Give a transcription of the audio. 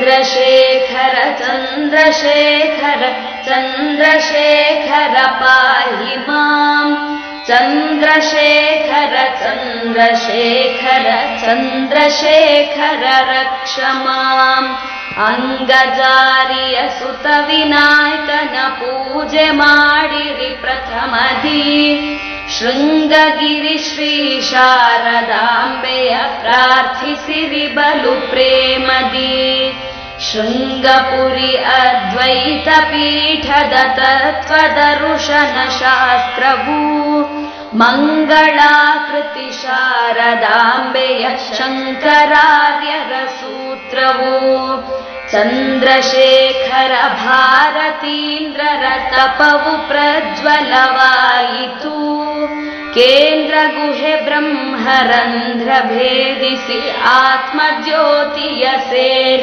चन्द्रशेखर चन्द्रशेखर चन्द्रशेखर पाहि माम् चन्द्रशेखर चन्द्रशेखर चन्द्रशेखर रक्ष माम् अंगजारिय सुत विनायकನ पूजे ಮಾಡಿರಿ ಪ್ರಥಮದಿ ಶೃಂಗಗಿರಿ ಶ್ರೀ ಶಾರದಾಂಬೆಯ ಪ್ರಾರ್ಥಿಸಿರಿ ಬಲು ಪ್ರೇಮದಿ ಶೃಂಗಪುರಿ ಅದ್ವೈತ ಪೀಠದ ತತ್ವದರುಶನ ಶಾಸ್ತ್ರವು ಮಂಗಳಾಕೃತಿ ಶಾರದಾಂಬೆಯ ಶಂಕರಾರ್ಯರ ಸೂತ್ರವು ಚಂದ್ರಶೇಖರ ಭಾರತೀಂದ್ರರ ತಪವು ಪ್ರಜ್ವಲವಾಯಿತು ಕೇಂದ್ರ ಗುಹೆ ಬ್ರಹ್ಮರಂಧ್ರ ಭೇದಿಸಿ ಆತ್ಮಜ್ಯೋತಿಯ ಸೇರಿ